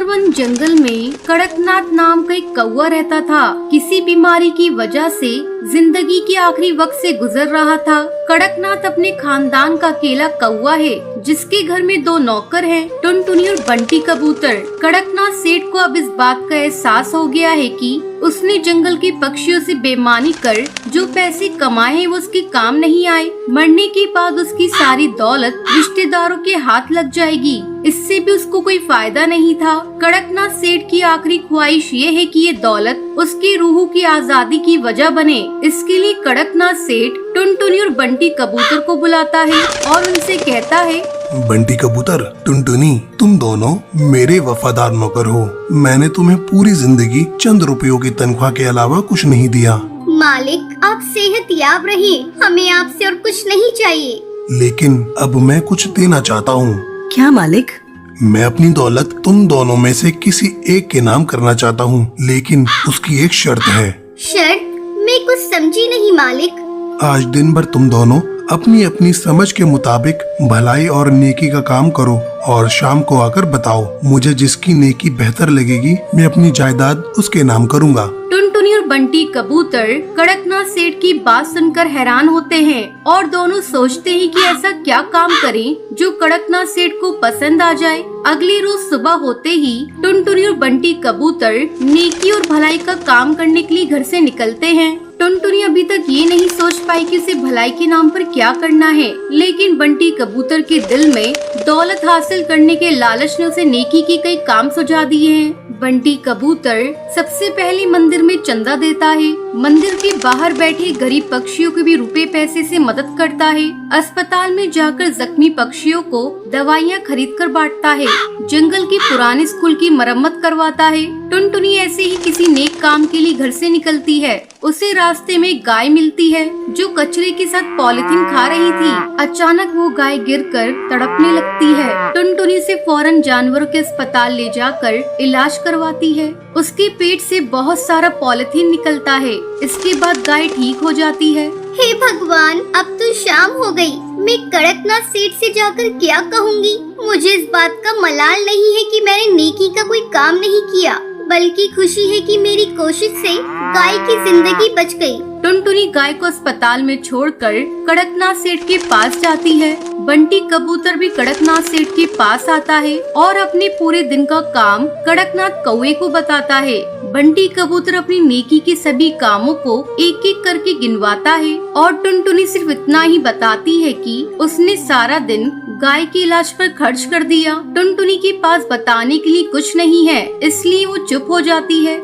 सुंदरवन जंगल में कड़कनाथ नाम का एक कौवा रहता था। किसी बीमारी की वजह से जिंदगी के आखिरी वक्त से गुजर रहा था। कड़कनाथ अपने खानदान का अकेला कौवा है, जिसके घर में 2 नौकर हैं, टुनटुनी और बंटी कबूतर। कड़कनाथ सेठ को अब इस बात का एहसास हो गया है कि उसने जंगल के पक्षियों से बेईमानी कर जो पैसे कमाए हैं वो उसके काम नहीं आए। मरने के बाद उसकी सारी दौलत रिश्तेदारों के हाथ लग जाएगी। इससे भी उसको कोई फायदा नहीं था। कड़कनाथ सेठ की आखिरी ख्वाहिश ये है कि ये दौलत उसकी रूह की आजादी की वजह बने। इसके लिए कड़कनाथ सेठ टुनटुनी और बंटी कबूतर को बुलाता है और उनसे कहता है, बंटी कबूतर, टुनटुनी, तुम दोनों मेरे वफादार नौकर हो। मैंने तुम्हें पूरी जिंदगी चंद रुपयों की तनख्वाह के अलावा कुछ नहीं दिया। मालिक, आप सेहतयाब रहिए, हमें आपसे और कुछ नहीं चाहिए। लेकिन अब मैं कुछ देना चाहता हूँ। क्या मालिक? मैं अपनी दौलत तुम दोनों में से किसी एक के नाम करना चाहता हूँ, लेकिन उसकी एक शर्त है। शर्त? मैं कुछ समझी नहीं मालिक। आज दिन भर तुम दोनों अपनी अपनी समझ के मुताबिक भलाई और नेकी का काम करो और शाम को आकर बताओ। मुझे जिसकी नेकी बेहतर लगेगी मैं अपनी जायदाद उसके नाम करूँगा। टुनटुनी और बंटी कबूतर कड़कनाथ सेठ की बात सुनकर हैरान होते हैं और दोनों सोचते हैं कि ऐसा क्या काम करें जो कड़कनाथ सेठ को पसंद आ जाए। अगली रोज सुबह होते ही टुनटुनी और बंटी कबूतर नेकी और भलाई का काम करने के लिए घर से निकलते हैं। टुनटुनी अभी तक ये नहीं सोच पाई कि उसे भलाई के नाम पर क्या करना है, लेकिन बंटी कबूतर के दिल में दौलत हासिल करने के लालच ने उसे नेकी के कई काम सुझा दिए हैं। बंटी कबूतर सबसे पहले मंदिर में चंदा देता है, मंदिर के बाहर बैठे गरीब पक्षियों की भी रुपए पैसे से मदद करता है, अस्पताल में जाकर जख्मी पक्षियों को दवाइयाँ खरीद कर बांटता है, जंगल के पुराने स्कूल की मरम्मत करवाता है। टुनटुनी ऐसे ही किसी नेक काम के लिए घर से निकलती है। उसे रास्ते में गाय मिलती है जो कचरे के साथ पॉलिथीन खा रही थी। अचानक वो गाय गिरकर तड़पने लगती है। टुनटुनी से फौरन जानवरों के अस्पताल ले जाकर इलाज करवाती है। उसके पेट से बहुत सारा पॉलिथीन निकलता है। इसके बाद गाय ठीक हो जाती है। हे भगवान, अब तो शाम हो गई। मैं कड़कनाथ सेठ से जाकर क्या कहूँगी? मुझे इस बात का मलाल नहीं है कि मैंने नेकी का कोई काम नहीं किया, बल्कि खुशी है कि मेरी कोशिश से गाय की जिंदगी बच गई। टुनटुनी गाय को अस्पताल में छोड़कर कड़कनाथ सेठ के पास जाती है। बंटी कबूतर भी कड़कनाथ सेठ के पास आता है और अपने पूरे दिन का काम कड़कनाथ कौवे को बताता है। बंटी कबूतर अपनी नेकी के सभी कामों को एक एक करके गिनवाता है और टुनटुनी सिर्फ इतना ही बताती है कि उसने सारा दिन गाय के इलाज पर खर्च कर दिया। टुनटुनी के पास बताने के लिए कुछ नहीं है, इसलिए वो चुप हो जाती है।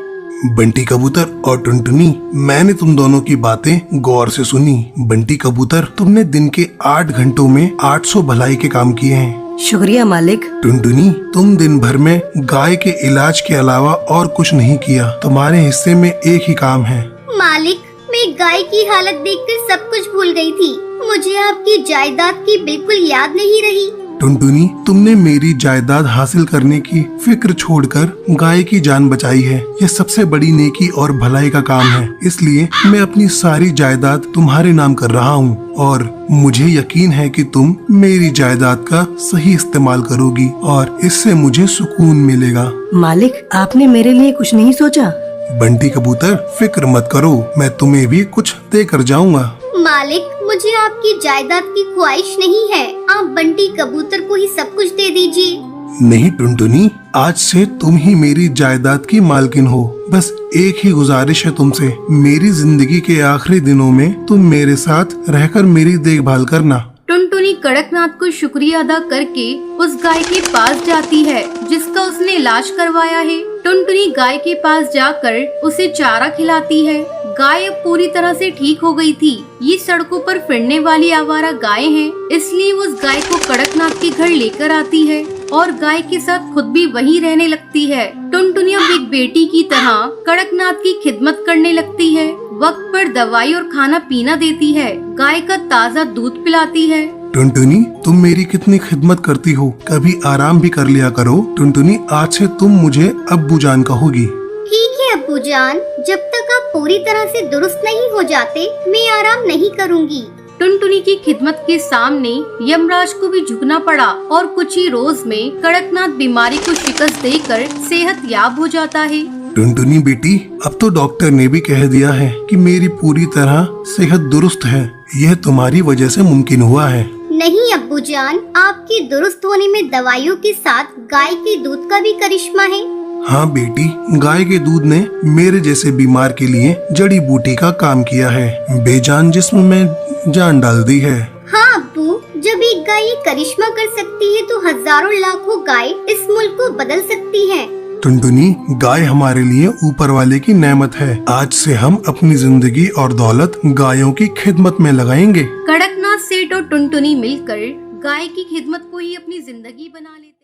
बंटी कबूतर और टुनटुनी, मैंने तुम दोनों की बातें गौर से सुनी। बंटी कबूतर, तुमने दिन के 8 घंटों में 800 भलाई के काम किए हैं। शुक्रिया मालिक। टुनटुनी, तुम दिन भर में गाय के इलाज के अलावा और कुछ नहीं किया। तुम्हारे हिस्से में एक ही काम है। मालिक, मैं गाय की हालत देखकर सब कुछ भूल गई थी। मुझे आपकी जायदाद की बिल्कुल याद नहीं रही। टुनटुनी, तुमने मेरी जायदाद हासिल करने की फिक्र छोड़कर गाय की जान बचाई है। यह सबसे बड़ी नेकी और भलाई का काम है, इसलिए मैं अपनी सारी जायदाद तुम्हारे नाम कर रहा हूँ और मुझे यकीन है कि तुम मेरी जायदाद का सही इस्तेमाल करोगी और इससे मुझे सुकून मिलेगा। मालिक, आपने मेरे लिए कुछ नहीं सोचा? बंटी कबूतर, फिक्र मत करो, मैं तुम्हें भी कुछ दे कर जाऊँगा। मालिक, मुझे आपकी जायदाद की ख्वाहिश नहीं है। आप बंटी कबूतर को ही सब कुछ दे दीजिए। नहीं टुनटुनी, आज से तुम ही मेरी जायदाद की मालकिन हो। बस एक ही गुजारिश है तुमसे, मेरी जिंदगी के आखिरी दिनों में तुम मेरे साथ रहकर मेरी देखभाल करना। टुनटुनी कड़कनाथ को शुक्रिया अदा करके उस गाय के पास जाती है जिसका उसने इलाज करवाया है। टुनटुनी गाय के पास जाकर उसे चारा खिलाती है। गाय अब पूरी तरह से ठीक हो गई थी। ये सड़कों पर फिरने वाली आवारा गाय हैं, इसलिए वो उस गाय को कड़कनाथ के घर लेकर आती है और गाय के साथ खुद भी वहीं रहने लगती है। टुनटुनी अब एक बेटी की तरह कड़कनाथ की खिदमत करने लगती है। वक्त पर दवाई और खाना पीना देती है, गाय का ताज़ा दूध पिलाती है। टुनटुनी, तुम मेरी कितनी खिदमत करती हो, कभी आराम भी कर लिया करो। टुनटुनी, आज से तुम मुझे अब्बू जान कहोगी। ठीक है अब्बू जान, जब तक आप पूरी तरह से दुरुस्त नहीं हो जाते मैं आराम नहीं करूंगी। टुनटुनी की खिदमत के सामने यमराज को भी झुकना पड़ा और कुछ ही रोज में कड़कनाथ बीमारी को शिकस्त देकर सेहत याब हो जाता है। टुनटुनी बेटी, अब तो डॉक्टर ने भी कह दिया है कि मेरी पूरी तरह सेहत दुरुस्त है। यह तुम्हारी वजह से मुमकिन हुआ है। नहीं अब्बू जान, आपके दुरुस्त होने में दवाइयों के साथ गाय के दूध का भी करिश्मा है। हाँ बेटी, गाय के दूध ने मेरे जैसे बीमार के लिए जड़ी बूटी का काम किया है। बेजान जिस्म में जान डाल दी है। हाँ अब्बू, जब एक गाय ये करिश्मा कर सकती है तो हजारों लाखों गाय इस मुल्क को बदल सकती हैं। टुनटुनी, गाय हमारे लिए ऊपर वाले की नेमत है। आज से हम अपनी जिंदगी और दौलत गायों की खिदमत में लगाएंगे। कड़कनाथ सेठ और टुनटुनी मिलकर गाय की खिदमत को ही अपनी जिंदगी बना लेते।